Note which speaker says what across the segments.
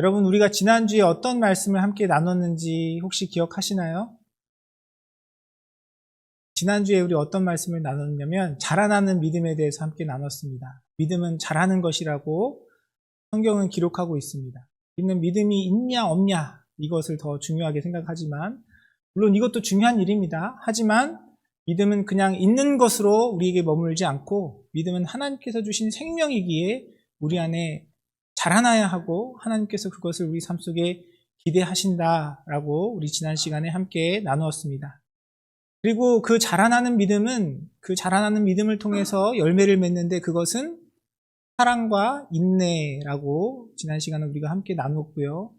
Speaker 1: 여러분, 우리가 지난주에 어떤 말씀을 함께 나눴는지 혹시 기억하시나요? 지난주에 우리 어떤 말씀을 나눴냐면 자라나는 믿음에 대해서 함께 나눴습니다. 믿음은 자라는 것이라고 성경은 기록하고 있습니다. 있는 믿음이 있냐 없냐 이것을 더 중요하게 생각하지만 물론 이것도 중요한 일입니다. 하지만 믿음은 그냥 있는 것으로 우리에게 머물지 않고 믿음은 하나님께서 주신 생명이기에 우리 안에 자라나야 하고 하나님께서 그것을 우리 삶 속에 기대하신다라고 우리 지난 시간에 함께 나누었습니다. 그리고 그 자라나는 믿음을 통해서 열매를 맺는데 그것은 사랑과 인내라고 지난 시간에 우리가 함께 나누었고요.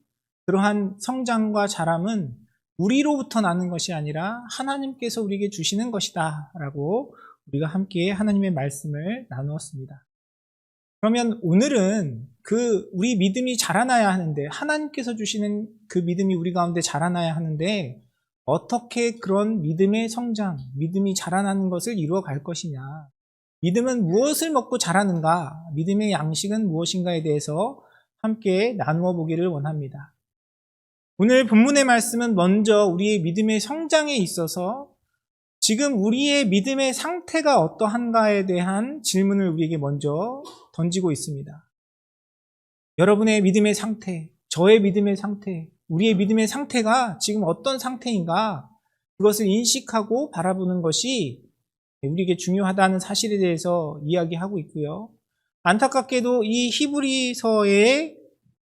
Speaker 1: 그러한 성장과 자람은 우리로부터 나는 것이 아니라 하나님께서 우리에게 주시는 것이다 라고 우리가 함께 하나님의 말씀을 나누었습니다. 그러면 오늘은 우리 믿음이 자라나야 하는데 하나님께서 주시는 그 믿음이 우리 가운데 자라나야 하는데 어떻게 그런 믿음의 성장, 믿음이 자라나는 것을 이루어 갈 것이냐, 믿음은 무엇을 먹고 자라는가, 믿음의 양식은 무엇인가에 대해서 함께 나누어 보기를 원합니다. 오늘 본문의 말씀은 먼저 우리의 믿음의 성장에 있어서 지금 우리의 믿음의 상태가 어떠한가에 대한 질문을 우리에게 먼저 던지고 있습니다. 여러분의 믿음의 상태, 저의 믿음의 상태, 우리의 믿음의 상태가 지금 어떤 상태인가 그것을 인식하고 바라보는 것이 우리에게 중요하다는 사실에 대해서 이야기하고 있고요. 안타깝게도 이 히브리서의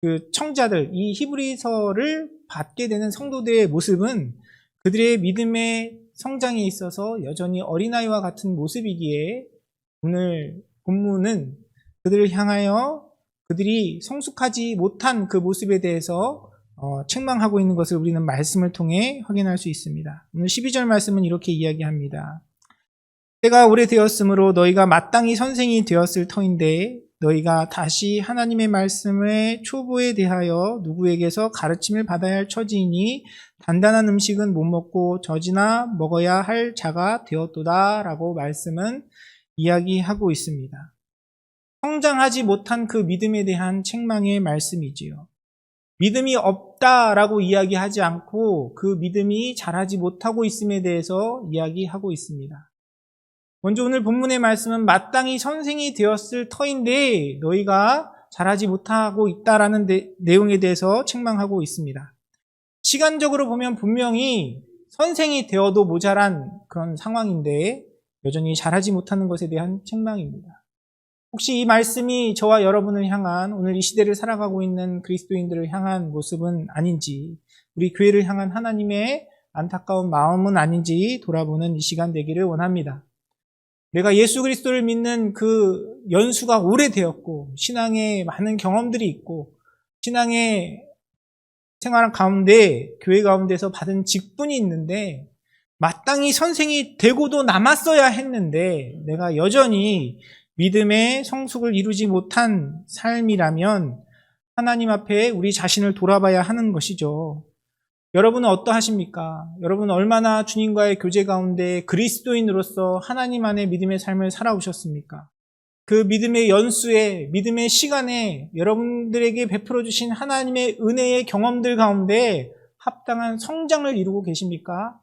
Speaker 1: 그 청자들, 이 히브리서를 받게 되는 성도들의 모습은 그들의 믿음의 성장에 있어서 여전히 어린아이와 같은 모습이기에 오늘 본문은 그들을 향하여 그들이 성숙하지 못한 그 모습에 대해서 책망하고 있는 것을 우리는 말씀을 통해 확인할 수 있습니다. 오늘 12절 말씀은 이렇게 이야기합니다. 때가 오래되었으므로 너희가 마땅히 선생이 되었을 터인데 너희가 다시 하나님의 말씀의 초보에 대하여 누구에게서 가르침을 받아야 할 처지이니 단단한 음식은 못 먹고 젖이나 먹어야 할 자가 되었도다 라고 말씀은 이야기하고 있습니다. 성장하지 못한 그 믿음에 대한 책망의 말씀이지요. 믿음이 없다라고 이야기하지 않고 그 믿음이 자라지 못하고 있음에 대해서 이야기하고 있습니다. 먼저 오늘 본문의 말씀은 마땅히 선생이 되었을 터인데 너희가 자라지 못하고 있다라는 내용에 대해서 책망하고 있습니다. 시간적으로 보면 분명히 선생이 되어도 모자란 그런 상황인데 여전히 자라지 못하는 것에 대한 책망입니다. 혹시 이 말씀이 저와 여러분을 향한 오늘 이 시대를 살아가고 있는 그리스도인들을 향한 모습은 아닌지, 우리 교회를 향한 하나님의 안타까운 마음은 아닌지 돌아보는 이 시간 되기를 원합니다. 내가 예수 그리스도를 믿는 그 연수가 오래되었고 신앙에 많은 경험들이 있고 신앙의 생활 가운데 교회 가운데서 받은 직분이 있는데 마땅히 선생이 되고도 남았어야 했는데 내가 여전히 믿음의 성숙을 이루지 못한 삶이라면 하나님 앞에 우리 자신을 돌아봐야 하는 것이죠. 여러분은 어떠하십니까? 여러분은 얼마나 주님과의 교제 가운데 그리스도인으로서 하나님 안에 믿음의 삶을 살아오셨습니까? 그 믿음의 연수에, 믿음의 시간에 여러분들에게 베풀어 주신 하나님의 은혜의 경험들 가운데 합당한 성장을 이루고 계십니까?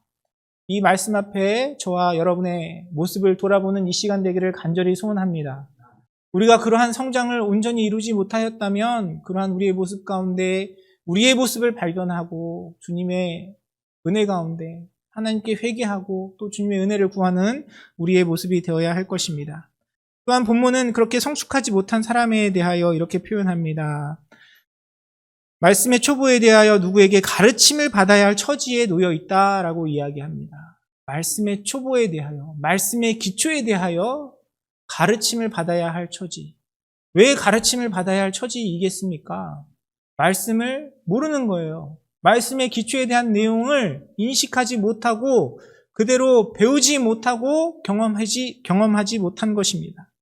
Speaker 1: 이 말씀 앞에 저와 여러분의 모습을 돌아보는 이 시간 되기를 간절히 소원합니다. 우리가 그러한 성장을 온전히 이루지 못하였다면 그러한 우리의 모습 가운데 우리의 모습을 발견하고 주님의 은혜 가운데 하나님께 회개하고 또 주님의 은혜를 구하는 우리의 모습이 되어야 할 것입니다. 또한 본문은 그렇게 성숙하지 못한 사람에 대하여 이렇게 표현합니다. 말씀의 초보에 대하여 누구에게 가르침을 받아야 할 처지에 놓여 있다라고 이야기합니다. 말씀의 초보에 대하여, 말씀의 기초에 대하여 가르침을 받아야 할 처지. 왜 가르침을 받아야 할 처지이겠습니까? 말씀을 모르는 거예요. 말씀의 기초에 대한 내용을 인식하지 못하고 그대로 배우지 못하고 경험하지 못한 것입니다.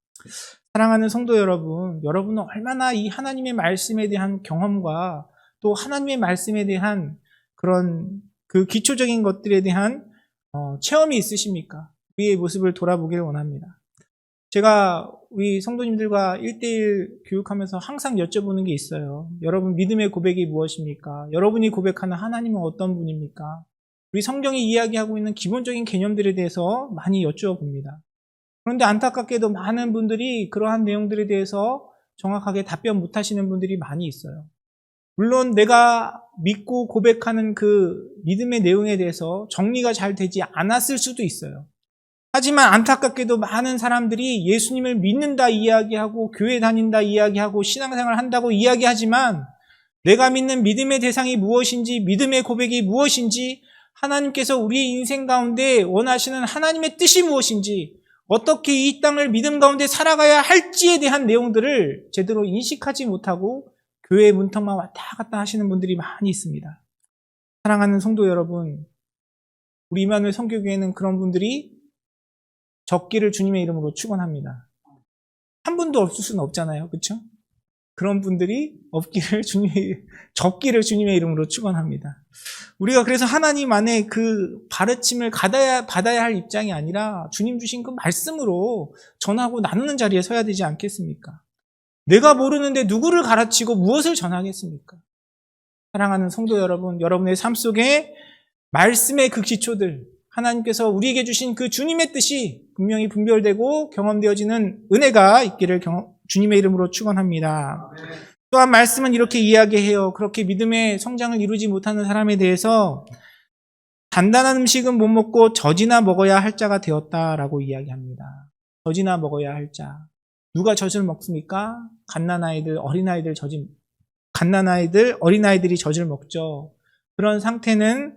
Speaker 1: 사랑하는 성도 여러분, 여러분은 얼마나 이 하나님의 말씀에 대한 경험과 또 하나님의 말씀에 대한 그런 그 기초적인 것들에 대한 체험이 있으십니까? 우리의 모습을 돌아보기를 원합니다. 제가 우리 성도님들과 1대1 교육하면서 항상 여쭤보는 게 있어요. 여러분 믿음의 고백이 무엇입니까? 여러분이 고백하는 하나님은 어떤 분입니까? 우리 성경이 이야기하고 있는 기본적인 개념들에 대해서 많이 여쭈어봅니다. 그런데 안타깝게도 많은 분들이 그러한 내용들에 대해서 정확하게 답변 못하시는 분들이 많이 있어요. 물론 내가 믿고 고백하는 그 믿음의 내용에 대해서 정리가 잘 되지 않았을 수도 있어요. 하지만 안타깝게도 많은 사람들이 예수님을 믿는다 이야기하고 교회 다닌다 이야기하고 신앙생활 한다고 이야기하지만 내가 믿는 믿음의 대상이 무엇인지 믿음의 고백이 무엇인지 하나님께서 우리의 인생 가운데 원하시는 하나님의 뜻이 무엇인지 어떻게 이 땅을 믿음 가운데 살아가야 할지에 대한 내용들을 제대로 인식하지 못하고 교회 문턱만 왔다 갔다 하시는 분들이 많이 있습니다. 사랑하는 성도 여러분, 우리 임마누엘 선교교회는 그런 분들이 적기를 주님의 이름으로 축원합니다. 한 분도 없을 수는 없잖아요. 그렇죠? 그런 분들이 적기를 주님의 이름으로 축원합니다. 우리가 그래서 하나님 안에 그 가르침을 받아야 할 입장이 아니라 주님 주신 그 말씀으로 전하고 나누는 자리에 서야 되지 않겠습니까? 내가 모르는데 누구를 가르치고 무엇을 전하겠습니까? 사랑하는 성도 여러분, 여러분의 삶 속에 말씀의 그 기초들, 하나님께서 우리에게 주신 그 주님의 뜻이 분명히 분별되고 경험되어지는 은혜가 있기를 주님의 이름으로 축원합니다. 또한 말씀은 이렇게 이야기해요. 그렇게 믿음의 성장을 이루지 못하는 사람에 대해서 단단한 음식은 못 먹고 젖이나 먹어야 할 자가 되었다라고 이야기합니다. 젖이나 먹어야 할 자. 누가 젖을 먹습니까? 갓난아이들, 어린아이들이 젖을 먹죠. 그런 상태는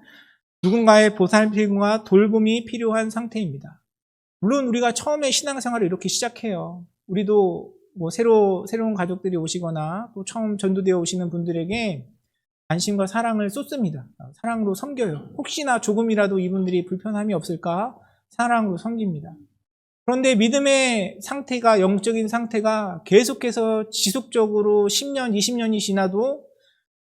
Speaker 1: 누군가의 보살핌과 돌봄이 필요한 상태입니다. 물론 우리가 처음에 신앙생활을 이렇게 시작해요. 우리도 새로운 가족들이 오시거나 또 처음 전도되어 오시는 분들에게 관심과 사랑을 쏟습니다. 사랑으로 섬겨요. 혹시나 조금이라도 이분들이 불편함이 없을까 사랑으로 섬깁니다. 그런데 믿음의 상태가, 영적인 상태가 계속해서 지속적으로 10년, 20년이 지나도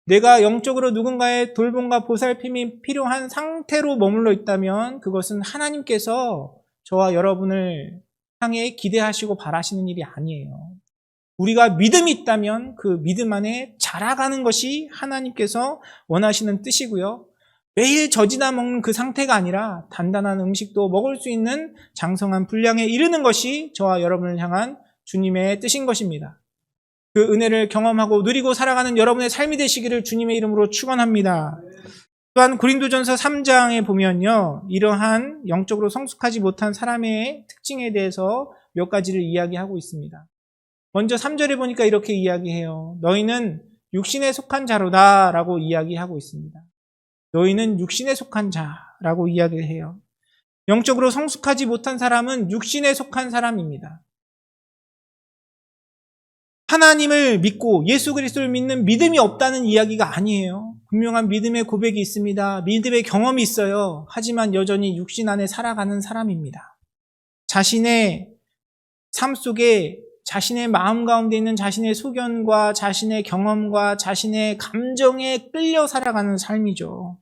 Speaker 1: 내가 영적으로 누군가의 돌봄과 보살핌이 필요한 상태로 머물러 있다면 그것은 하나님께서 저와 여러분을 향해 기대하시고 바라시는 일이 아니에요. 우리가 믿음이 있다면 그 믿음 안에 자라가는 것이 하나님께서 원하시는 뜻이고요. 매일 젖이나 먹는 그 상태가 아니라 단단한 음식도 먹을 수 있는 장성한 분량에 이르는 것이 저와 여러분을 향한 주님의 뜻인 것입니다. 그 은혜를 경험하고 누리고 살아가는 여러분의 삶이 되시기를 주님의 이름으로 축원합니다. 또한 고린도전서 3장에 보면요, 이러한 영적으로 성숙하지 못한 사람의 특징에 대해서 몇 가지를 이야기하고 있습니다. 먼저 3절에 보니까 이렇게 이야기해요. 너희는 육신에 속한 자로다 라고 이야기하고 있습니다. 너희는 육신에 속한 자라고 이야기를 해요. 영적으로 성숙하지 못한 사람은 육신에 속한 사람입니다. 하나님을 믿고 예수 그리스도를 믿는 믿음이 없다는 이야기가 아니에요. 분명한 믿음의 고백이 있습니다. 믿음의 경험이 있어요. 하지만 여전히 육신 안에 살아가는 사람입니다. 자신의 삶 속에 자신의 마음 가운데 있는 자신의 소견과 자신의 경험과 자신의 감정에 끌려 살아가는 삶이죠.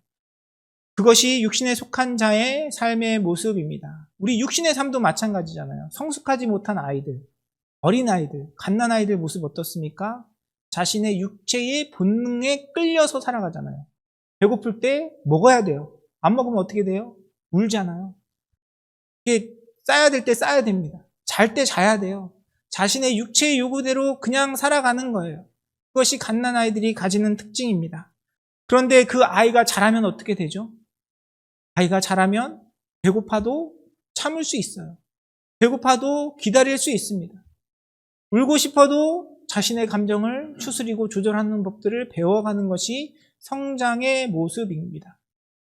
Speaker 1: 그것이 육신에 속한 자의 삶의 모습입니다. 우리 육신의 삶도 마찬가지잖아요. 성숙하지 못한 아이들, 어린아이들, 갓난아이들 모습 어떻습니까? 자신의 육체의 본능에 끌려서 살아가잖아요. 배고플 때 먹어야 돼요. 안 먹으면 어떻게 돼요? 울잖아요. 이게 싸야 될 때 싸야 됩니다. 잘 때 자야 돼요. 자신의 육체의 요구대로 그냥 살아가는 거예요. 그것이 갓난아이들이 가지는 특징입니다. 그런데 그 아이가 자라면 어떻게 되죠? 아이가 자라면 배고파도 참을 수 있어요. 배고파도 기다릴 수 있습니다. 울고 싶어도 자신의 감정을 추스리고 조절하는 법들을 배워가는 것이 성장의 모습입니다.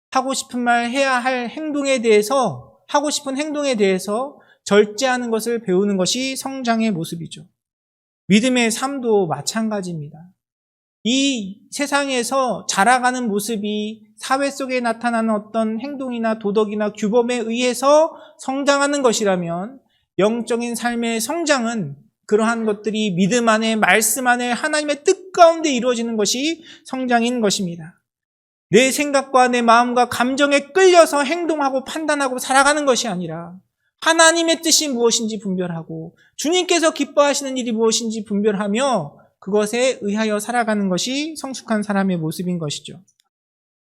Speaker 1: 하고 싶은 말, 해야 할 행동에 대해서, 하고 싶은 행동에 대해서 절제하는 것을 배우는 것이 성장의 모습이죠. 믿음의 삶도 마찬가지입니다. 이 세상에서 자라가는 모습이 사회 속에 나타나는 어떤 행동이나 도덕이나 규범에 의해서 성장하는 것이라면 영적인 삶의 성장은 그러한 것들이 믿음 안에, 말씀 안에 하나님의 뜻 가운데 이루어지는 것이 성장인 것입니다. 내 생각과 내 마음과 감정에 끌려서 행동하고 판단하고 살아가는 것이 아니라 하나님의 뜻이 무엇인지 분별하고 주님께서 기뻐하시는 일이 무엇인지 분별하며 그것에 의하여 살아가는 것이 성숙한 사람의 모습인 것이죠.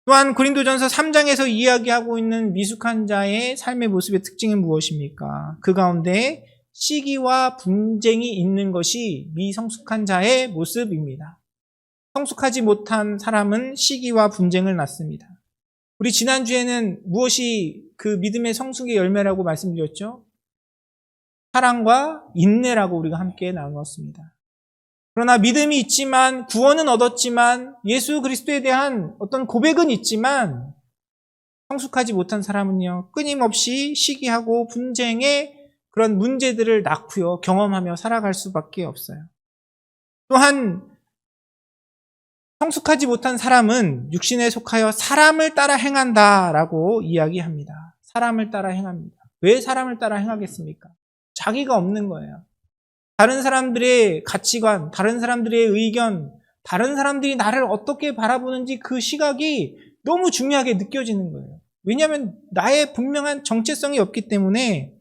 Speaker 1: 또한 고린도전서 3장에서 이야기하고 있는 미숙한 자의 삶의 모습의 특징은 무엇입니까? 그 가운데 시기와 분쟁이 있는 것이 미성숙한 자의 모습입니다. 성숙하지 못한 사람은 시기와 분쟁을 낳습니다. 우리 지난주에는 무엇이 그 믿음의 성숙의 열매라고 말씀드렸죠? 사랑과 인내라고 우리가 함께 나누었습니다. 그러나 믿음이 있지만 구원은 얻었지만 예수 그리스도에 대한 어떤 고백은 있지만 성숙하지 못한 사람은요, 끊임없이 시기하고 분쟁의 그런 문제들을 낳고요, 경험하며 살아갈 수밖에 없어요. 또한 성숙하지 못한 사람은 육신에 속하여 사람을 따라 행한다라고 이야기합니다. 사람을 따라 행합니다. 왜 사람을 따라 행하겠습니까? 자기가 없는 거예요. 다른 사람들의 가치관, 다른 사람들의 의견, 다른 사람들이 나를 어떻게 바라보는지 그 시각이 너무 중요하게 느껴지는 거예요. 왜냐하면 나의 분명한 정체성이 없기 때문에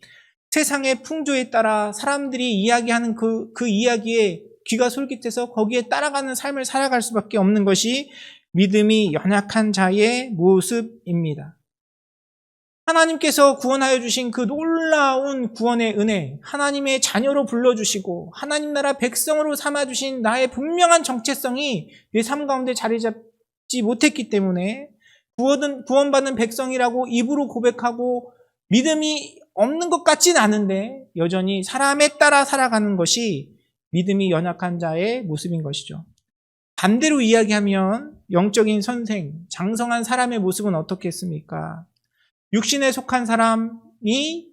Speaker 1: 세상의 풍조에 따라 사람들이 이야기하는 그 이야기에 귀가 솔깃해서 거기에 따라가는 삶을 살아갈 수밖에 없는 것이 믿음이 연약한 자의 모습입니다. 하나님께서 구원하여 주신 그 놀라운 구원의 은혜, 하나님의 자녀로 불러주시고 하나님 나라 백성으로 삼아주신 나의 분명한 정체성이 내 삶 가운데 자리 잡지 못했기 때문에 구원받은 백성이라고 입으로 고백하고 믿음이 없는 것 같진 않은데 여전히 사람에 따라 살아가는 것이 믿음이 연약한 자의 모습인 것이죠. 반대로 이야기하면 영적인 선생, 장성한 사람의 모습은 어떻겠습니까? 육신에 속한 사람이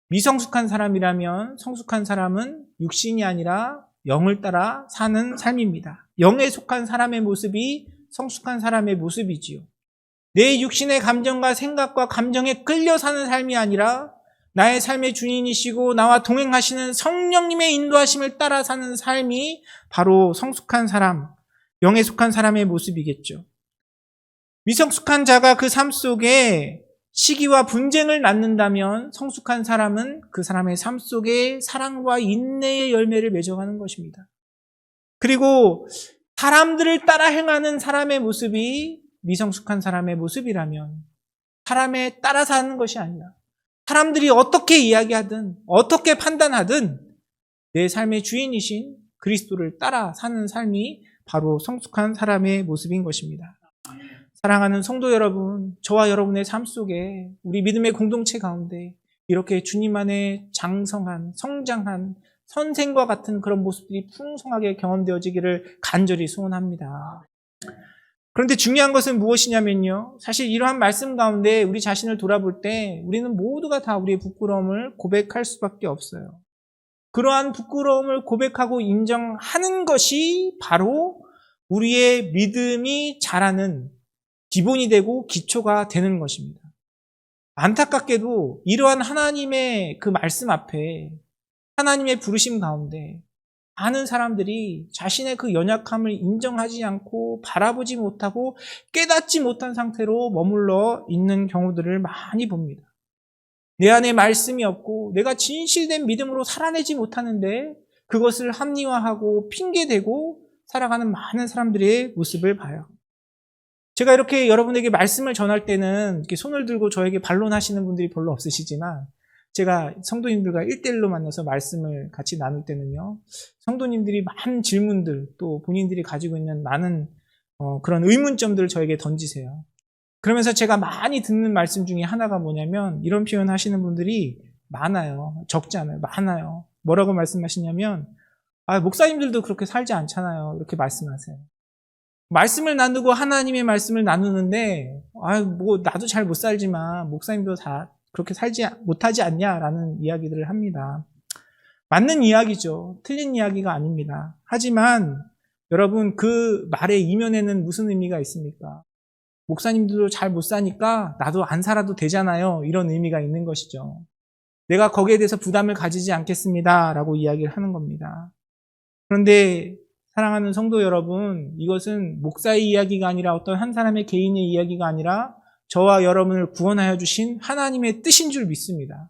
Speaker 1: 미성숙한 사람이라면 성숙한 사람은 육신이 아니라 영을 따라 사는 삶입니다. 영에 속한 사람의 모습이 성숙한 사람의 모습이지요. 내 육신의 감정과 생각과 감정에 끌려 사는 삶이 아니라 나의 삶의 주인이시고 나와 동행하시는 성령님의 인도하심을 따라 사는 삶이 바로 성숙한 사람, 영에 속한 사람의 모습이겠죠. 미성숙한 자가 그 삶 속에 시기와 분쟁을 낳는다면 성숙한 사람은 그 사람의 삶 속에 사랑과 인내의 열매를 맺어가는 것입니다. 그리고 사람들을 따라 행하는 사람의 모습이 미성숙한 사람의 모습이라면 사람에 따라 사는 것이 아니라 사람들이 어떻게 이야기하든 어떻게 판단하든 내 삶의 주인이신 그리스도를 따라 사는 삶이 바로 성숙한 사람의 모습인 것입니다. 사랑하는 성도 여러분, 저와 여러분의 삶 속에 우리 믿음의 공동체 가운데 이렇게 주님 안에 장성한, 성장한 선생과 같은 그런 모습들이 풍성하게 경험되어지기를 간절히 소원합니다. 그런데 중요한 것은 무엇이냐면요. 사실 이러한 말씀 가운데 우리 자신을 돌아볼 때 우리는 모두가 다 우리의 부끄러움을 고백할 수밖에 없어요. 그러한 부끄러움을 고백하고 인정하는 것이 바로 우리의 믿음이 자라는 기본이 되고 기초가 되는 것입니다. 안타깝게도 이러한 하나님의 그 말씀 앞에 하나님의 부르심 가운데 많은 사람들이 자신의 그 연약함을 인정하지 않고 바라보지 못하고 깨닫지 못한 상태로 머물러 있는 경우들을 많이 봅니다. 내 안에 말씀이 없고 내가 진실된 믿음으로 살아내지 못하는데 그것을 합리화하고 핑계대고 살아가는 많은 사람들의 모습을 봐요. 제가 이렇게 여러분에게 말씀을 전할 때는 이렇게 손을 들고 저에게 반론하시는 분들이 별로 없으시지만 제가 성도님들과 1대1로 만나서 말씀을 같이 나눌 때는요, 성도님들이 많은 질문들, 또 본인들이 가지고 있는 많은 그런 의문점들을 저에게 던지세요. 그러면서 제가 많이 듣는 말씀 중에 하나가 뭐냐면 이런 표현 하시는 분들이 많아요. 적지 않아요. 많아요. 뭐라고 말씀하시냐면 목사님들도 그렇게 살지 않잖아요. 이렇게 말씀하세요. 말씀을 나누고 하나님의 말씀을 나누는데 나도 잘 못 살지만 목사님도 다 그렇게 살지 못하지 않냐라는 이야기들을 합니다. 맞는 이야기죠. 틀린 이야기가 아닙니다. 하지만 여러분 그 말의 이면에는 무슨 의미가 있습니까? 목사님들도 잘 못 사니까 나도 안 살아도 되잖아요. 이런 의미가 있는 것이죠. 내가 거기에 대해서 부담을 가지지 않겠습니다. 라고 이야기를 하는 겁니다. 그런데 사랑하는 성도 여러분, 이것은 목사의 이야기가 아니라 어떤 한 사람의 개인의 이야기가 아니라 저와 여러분을 구원하여 주신 하나님의 뜻인 줄 믿습니다.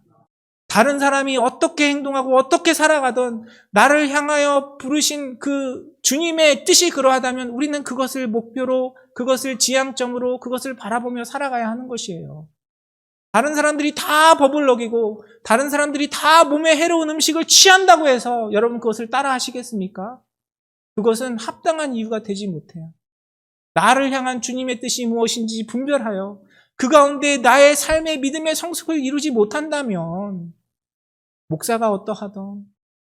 Speaker 1: 다른 사람이 어떻게 행동하고 어떻게 살아가던 나를 향하여 부르신 그 주님의 뜻이 그러하다면 우리는 그것을 목표로, 그것을 지향점으로, 그것을 바라보며 살아가야 하는 것이에요. 다른 사람들이 다 법을 어기고 다른 사람들이 다 몸에 해로운 음식을 취한다고 해서 여러분 그것을 따라 하시겠습니까? 그것은 합당한 이유가 되지 못해요. 나를 향한 주님의 뜻이 무엇인지 분별하여 그 가운데 나의 삶의 믿음의 성숙을 이루지 못한다면 목사가 어떠하건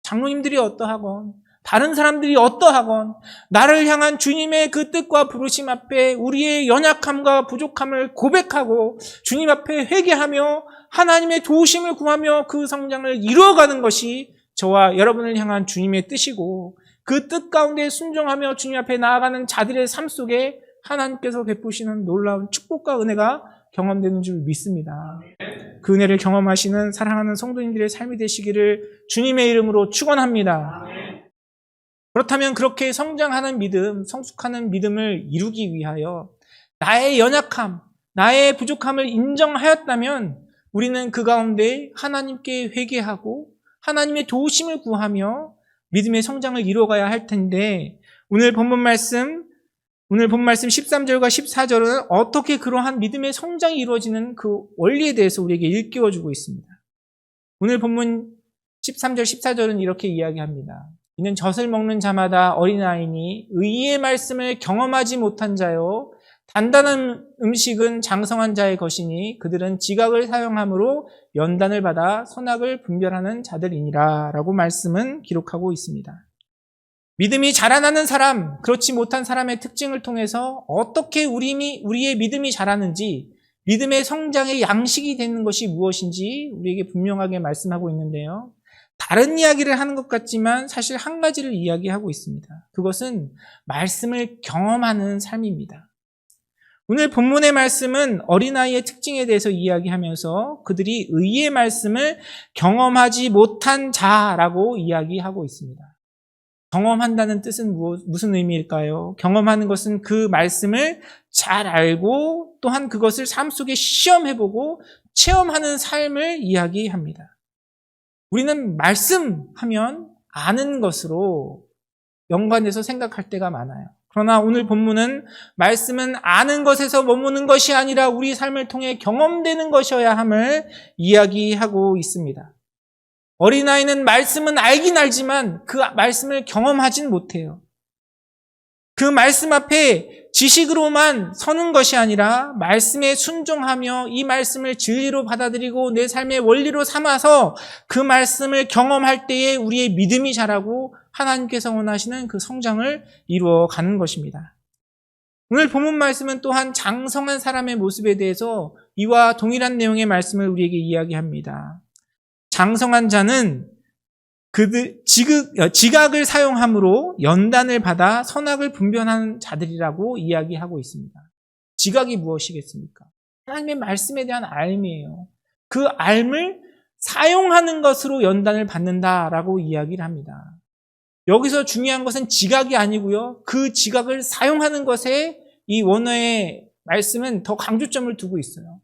Speaker 1: 장로님들이 어떠하건 다른 사람들이 어떠하건 나를 향한 주님의 그 뜻과 부르심 앞에 우리의 연약함과 부족함을 고백하고 주님 앞에 회개하며 하나님의 도우심을 구하며 그 성장을 이루어가는 것이 저와 여러분을 향한 주님의 뜻이고 그 뜻 가운데 순종하며 주님 앞에 나아가는 자들의 삶 속에 하나님께서 베푸시는 놀라운 축복과 은혜가 경험되는 줄 믿습니다. 그 은혜를 경험하시는 사랑하는 성도님들의 삶이 되시기를 주님의 이름으로 축원합니다. 그렇다면 그렇게 성장하는 믿음, 성숙하는 믿음을 이루기 위하여 나의 연약함, 나의 부족함을 인정하였다면 우리는 그 가운데 하나님께 회개하고 하나님의 도우심을 구하며 믿음의 성장을 이루어가야 할 텐데 오늘 본문 말씀 13절과 14절은 어떻게 그러한 믿음의 성장이 이루어지는 그 원리에 대해서 우리에게 일깨워주고 있습니다. 오늘 본문 13절, 14절은 이렇게 이야기합니다. 이는 젖을 먹는 자마다 어린아이니 의의 말씀을 경험하지 못한 자요 단단한 음식은 장성한 자의 것이니 그들은 지각을 사용함으로 연단을 받아 선악을 분별하는 자들이니라 라고 말씀은 기록하고 있습니다. 믿음이 자라나는 사람, 그렇지 못한 사람의 특징을 통해서 어떻게 우리의 믿음이 자라는지 믿음의 성장의 양식이 되는 것이 무엇인지 우리에게 분명하게 말씀하고 있는데요. 다른 이야기를 하는 것 같지만 사실 한 가지를 이야기하고 있습니다. 그것은 말씀을 경험하는 삶입니다. 오늘 본문의 말씀은 어린아이의 특징에 대해서 이야기하면서 그들이 의의 말씀을 경험하지 못한 자라고 이야기하고 있습니다. 경험한다는 뜻은 무슨 의미일까요? 경험하는 것은 그 말씀을 잘 알고 또한 그것을 삶 속에 시험해보고 체험하는 삶을 이야기합니다. 우리는 말씀하면 아는 것으로 연관해서 생각할 때가 많아요. 그러나 오늘 본문은 말씀은 아는 것에서 머무는 것이 아니라 우리 삶을 통해 경험되는 것이어야 함을 이야기하고 있습니다. 어린아이는 말씀은 알긴 알지만 그 말씀을 경험하진 못해요. 그 말씀 앞에 지식으로만 서는 것이 아니라 말씀에 순종하며 이 말씀을 진리로 받아들이고 내 삶의 원리로 삼아서 그 말씀을 경험할 때에 우리의 믿음이 자라고 하나님께서 원하시는 그 성장을 이루어가는 것입니다. 오늘 본문 말씀은 또한 장성한 사람의 모습에 대해서 이와 동일한 내용의 말씀을 우리에게 이야기합니다. 장성한 자는 지각을 사용함으로 연단을 받아 선악을 분별하는 자들이라고 이야기하고 있습니다. 지각이 무엇이겠습니까? 하나님의 말씀에 대한 알미예요. 그 알을 사용하는 것으로 연단을 받는다라고 이야기를 합니다. 여기서 중요한 것은 지각이 아니고요. 그 지각을 사용하는 것에 이 원어의 말씀은 더 강조점을 두고 있어요.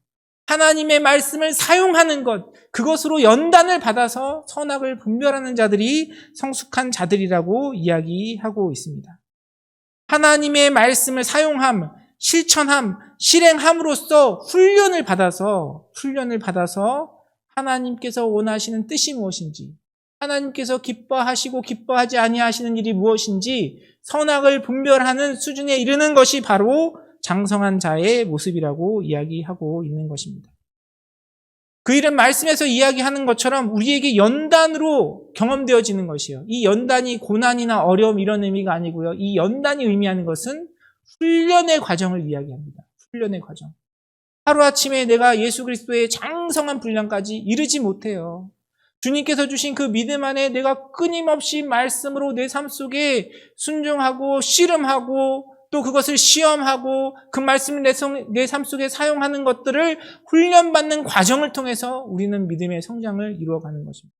Speaker 1: 하나님의 말씀을 사용하는 것, 그것으로 연단을 받아서 선악을 분별하는 자들이 성숙한 자들이라고 이야기하고 있습니다. 하나님의 말씀을 사용함, 실천함, 실행함으로써 훈련을 받아서 하나님께서 원하시는 뜻이 무엇인지, 하나님께서 기뻐하시고 기뻐하지 아니하시는 일이 무엇인지 선악을 분별하는 수준에 이르는 것이 바로 장성한 자의 모습이라고 이야기하고 있는 것입니다. 그 일은 말씀에서 이야기하는 것처럼 우리에게 연단으로 경험되어지는 것이에요. 이 연단이 고난이나 어려움 이런 의미가 아니고요. 이 연단이 의미하는 것은 훈련의 과정을 이야기합니다. 훈련의 과정. 하루아침에 내가 예수 그리스도의 장성한 분량까지 이르지 못해요. 주님께서 주신 그 믿음 안에 내가 끊임없이 말씀으로 내 삶 속에 순종하고 씨름하고 또 그것을 시험하고 그 말씀을 내 삶 속에 사용하는 것들을 훈련받는 과정을 통해서 우리는 믿음의 성장을 이루어가는 것입니다.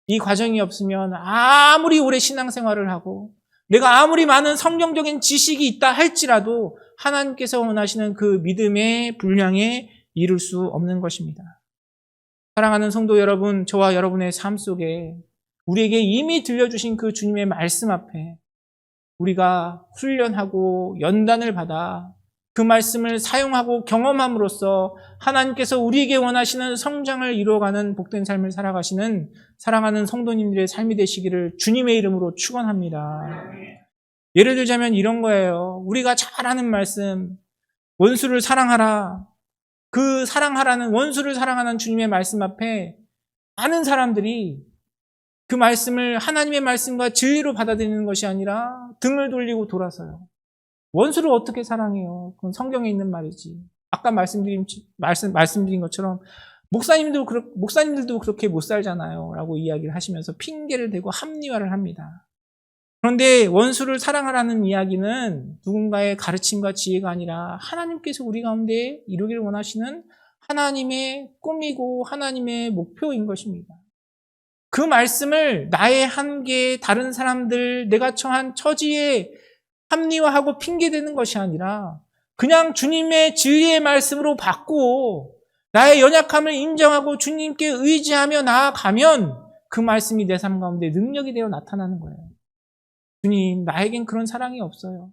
Speaker 1: 이 과정이 없으면 아무리 오래 신앙생활을 하고 내가 아무리 많은 성경적인 지식이 있다 할지라도 하나님께서 원하시는 그 믿음의 분량에 이룰 수 없는 것입니다. 사랑하는 성도 여러분, 저와 여러분의 삶 속에 우리에게 이미 들려주신 그 주님의 말씀 앞에 우리가 훈련하고 연단을 받아 그 말씀을 사용하고 경험함으로써 하나님께서 우리에게 원하시는 성장을 이루어가는 복된 삶을 살아가시는 사랑하는 성도님들의 삶이 되시기를 주님의 이름으로 축원합니다. 예를 들자면 이런 거예요. 우리가 잘 아는 말씀, 원수를 사랑하라. 그 사랑하라는, 원수를 사랑하는 주님의 말씀 앞에 많은 사람들이 그 말씀을 하나님의 말씀과 진리로 받아들이는 것이 아니라 등을 돌리고 돌아서요. 원수를 어떻게 사랑해요? 그건 성경에 있는 말이지. 아까 말씀드린 것처럼 목사님들도 그렇게 못 살잖아요. 라고 이야기를 하시면서 핑계를 대고 합리화를 합니다. 그런데 원수를 사랑하라는 이야기는 누군가의 가르침과 지혜가 아니라 하나님께서 우리 가운데 이루기를 원하시는 하나님의 꿈이고 하나님의 목표인 것입니다. 그 말씀을 나의 한계, 다른 사람들, 내가 처한 처지에 합리화하고 핑계대는 것이 아니라 그냥 주님의 진리의 말씀으로 바꾸고 나의 연약함을 인정하고 주님께 의지하며 나아가면 그 말씀이 내 삶 가운데 능력이 되어 나타나는 거예요. 주님, 나에겐 그런 사랑이 없어요.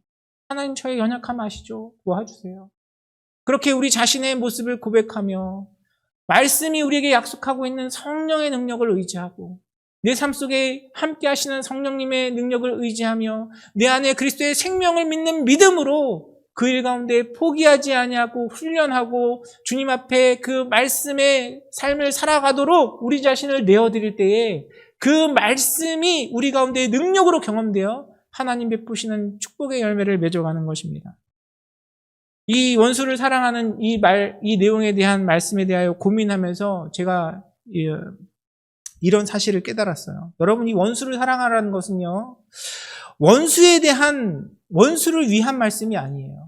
Speaker 1: 하나님 저의 연약함 아시죠? 도와주세요. 그렇게 우리 자신의 모습을 고백하며 말씀이 우리에게 약속하고 있는 성령의 능력을 의지하고 내 삶 속에 함께 하시는 성령님의 능력을 의지하며 내 안에 그리스도의 생명을 믿는 믿음으로 그 일 가운데 포기하지 아니하고 훈련하고 주님 앞에 그 말씀의 삶을 살아가도록 우리 자신을 내어드릴 때에 그 말씀이 우리 가운데 능력으로 경험되어 하나님 베푸시는 축복의 열매를 맺어가는 것입니다. 이 원수를 사랑하는 이 내용에 대한 말씀에 대하여 고민하면서 제가 이런 사실을 깨달았어요. 여러분, 이 원수를 사랑하라는 것은요, 원수를 위한 말씀이 아니에요.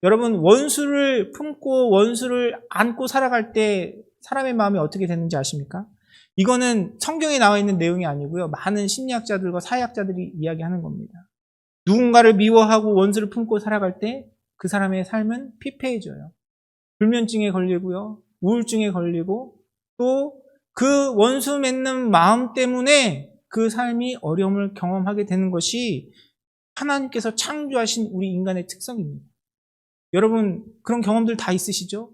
Speaker 1: 여러분, 원수를 품고 원수를 안고 살아갈 때 사람의 마음이 어떻게 되는지 아십니까? 이거는 성경에 나와 있는 내용이 아니고요. 많은 심리학자들과 사회학자들이 이야기하는 겁니다. 누군가를 미워하고 원수를 품고 살아갈 때 그 사람의 삶은 피폐해져요. 불면증에 걸리고요. 우울증에 걸리고 또 그 원수 맺는 마음 때문에 그 삶이 어려움을 경험하게 되는 것이 하나님께서 창조하신 우리 인간의 특성입니다. 여러분, 그런 경험들 다 있으시죠?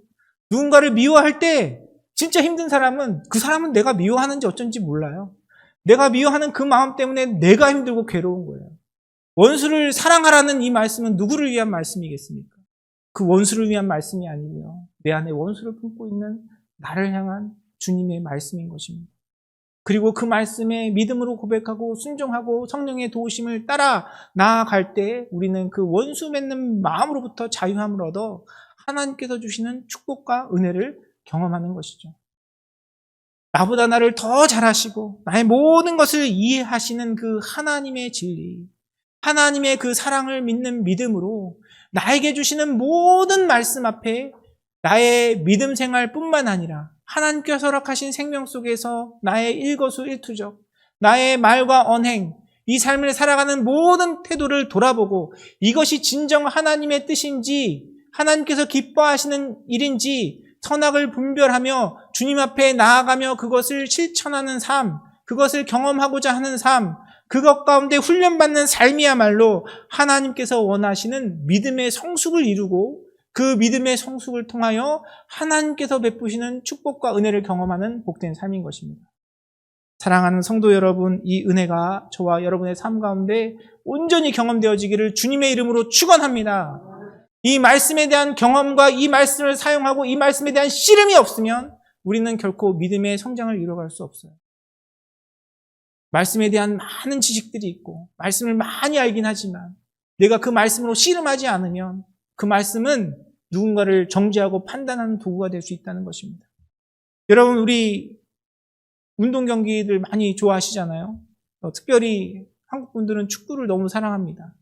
Speaker 1: 누군가를 미워할 때 진짜 힘든 사람은 그 사람은 내가 미워하는지 어쩐지 몰라요. 내가 미워하는 그 마음 때문에 내가 힘들고 괴로운 거예요. 원수를 사랑하라는 이 말씀은 누구를 위한 말씀이겠습니까? 그 원수를 위한 말씀이 아니고요. 내 안에 원수를 품고 있는 나를 향한 주님의 말씀인 것입니다. 그리고 그 말씀에 믿음으로 고백하고 순종하고 성령의 도우심을 따라 나아갈 때 우리는 그 원수 맺는 마음으로부터 자유함을 얻어 하나님께서 주시는 축복과 은혜를 경험하는 것이죠. 나보다 나를 더 잘하시고 나의 모든 것을 이해하시는 그 하나님의 진리, 하나님의 그 사랑을 믿는 믿음으로 나에게 주시는 모든 말씀 앞에 나의 믿음 생활뿐만 아니라 하나님께서 허락하신 생명 속에서 나의 일거수일투족, 나의 말과 언행, 이 삶을 살아가는 모든 태도를 돌아보고 이것이 진정 하나님의 뜻인지 하나님께서 기뻐하시는 일인지 선악을 분별하며 주님 앞에 나아가며 그것을 실천하는 삶, 그것을 경험하고자 하는 삶, 그것 가운데 훈련받는 삶이야말로 하나님께서 원하시는 믿음의 성숙을 이루고 그 믿음의 성숙을 통하여 하나님께서 베푸시는 축복과 은혜를 경험하는 복된 삶인 것입니다. 사랑하는 성도 여러분, 이 은혜가 저와 여러분의 삶 가운데 온전히 경험되어지기를 주님의 이름으로 축원합니다. 이 말씀에 대한 경험과 이 말씀을 사용하고 이 말씀에 대한 씨름이 없으면 우리는 결코 믿음의 성장을 이뤄갈 수 없어요. 말씀에 대한 많은 지식들이 있고 말씀을 많이 알긴 하지만 내가 그 말씀으로 씨름하지 않으면 그 말씀은 누군가를 정죄하고 판단하는 도구가 될 수 있다는 것입니다. 여러분, 우리 운동 경기들 많이 좋아하시잖아요. 특별히 한국 분들은 축구를 너무 사랑합니다.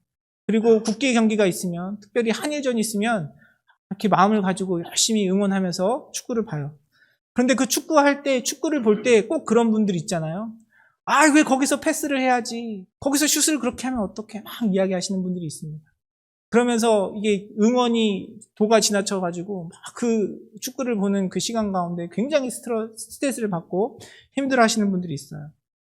Speaker 1: 그리고 국제 경기가 있으면, 특별히 한일전이 있으면 이렇게 마음을 가지고 열심히 응원하면서 축구를 봐요. 그런데 그 축구할 때, 축구를 볼 때 꼭 그런 분들 있잖아요. 아, 왜 거기서 패스를 해야지? 거기서 슛을 그렇게 하면 어떡해? 막 이야기하시는 분들이 있습니다. 그러면서 이게 응원이 도가 지나쳐가지고 막 그 축구를 보는 그 시간 가운데 굉장히 스트레스를 받고 힘들어 하시는 분들이 있어요.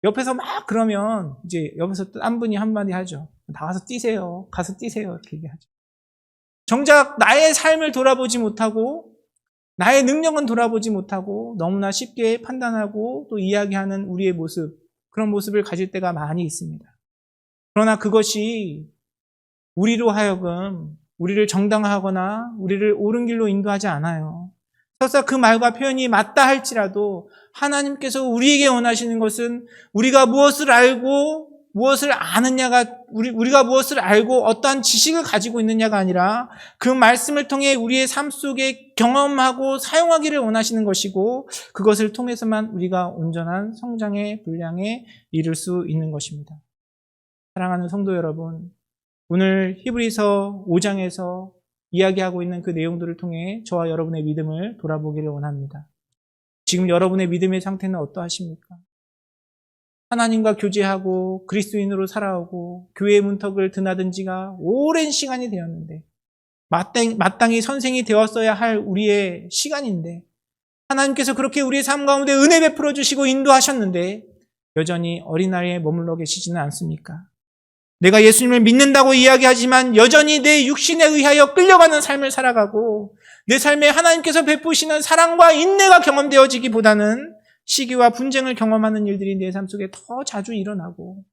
Speaker 1: 옆에서 막 그러면 이제 옆에서 또 한 분이 한마디 하죠. 나가서 뛰세요. 가서 뛰세요. 이렇게 얘기하죠. 정작 나의 삶을 돌아보지 못하고 나의 능력은 돌아보지 못하고 너무나 쉽게 판단하고 또 이야기하는 우리의 모습, 그런 모습을 가질 때가 많이 있습니다. 그러나 그것이 우리로 하여금 우리를 정당화하거나 우리를 옳은 길로 인도하지 않아요. 설사 그 말과 표현이 맞다 할지라도 하나님께서 우리에게 원하시는 것은 우리가 무엇을 알고 무엇을 아느냐가 우리가 무엇을 알고 어떠한 지식을 가지고 있느냐가 아니라 그 말씀을 통해 우리의 삶 속에 경험하고 사용하기를 원하시는 것이고 그것을 통해서만 우리가 온전한 성장의 분량에 이를 수 있는 것입니다. 사랑하는 성도 여러분, 오늘 히브리서 5장에서 이야기하고 있는 그 내용들을 통해 저와 여러분의 믿음을 돌아보기를 원합니다. 지금 여러분의 믿음의 상태는 어떠하십니까? 하나님과 교제하고 그리스도인으로 살아오고 교회의 문턱을 드나든 지가 오랜 시간이 되었는데 마땅히 선생이 되었어야 할 우리의 시간인데 하나님께서 그렇게 우리의 삶 가운데 은혜 베풀어 주시고 인도하셨는데 여전히 어린 나이에 머물러 계시지는 않습니까? 내가 예수님을 믿는다고 이야기하지만 여전히 내 육신에 의하여 끌려가는 삶을 살아가고 내 삶에 하나님께서 베푸시는 사랑과 인내가 경험되어지기보다는 시기와 분쟁을 경험하는 일들이 내 삶 속에 더 자주 일어나고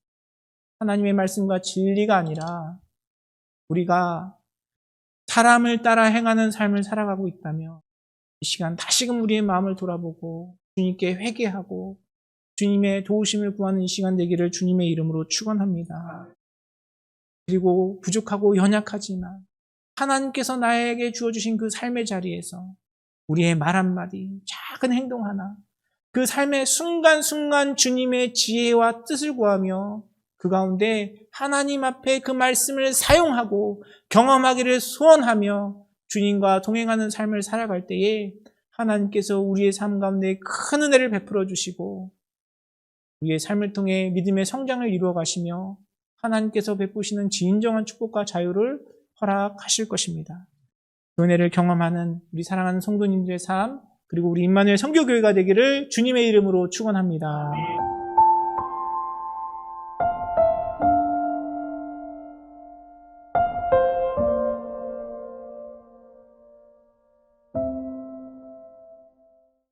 Speaker 1: 하나님의 말씀과 진리가 아니라 우리가 사람을 따라 행하는 삶을 살아가고 있다며 이 시간 다시금 우리의 마음을 돌아보고 주님께 회개하고 주님의 도우심을 구하는 이 시간 되기를 주님의 이름으로 축원합니다. 그리고 부족하고 연약하지만 하나님께서 나에게 주어주신 그 삶의 자리에서 우리의 말 한마디, 작은 행동 하나, 그 삶의 순간순간 주님의 지혜와 뜻을 구하며 그 가운데 하나님 앞에 그 말씀을 사용하고 경험하기를 소원하며 주님과 동행하는 삶을 살아갈 때에 하나님께서 우리의 삶 가운데 큰 은혜를 베풀어 주시고 우리의 삶을 통해 믿음의 성장을 이루어 가시며 하나님께서 베푸시는 진정한 축복과 자유를 허락하실 것입니다. 그 은혜를 경험하는 우리 사랑하는 성도님들의 삶 그리고 우리 임마누엘 선교교회가 되기를 주님의 이름으로 축원합니다.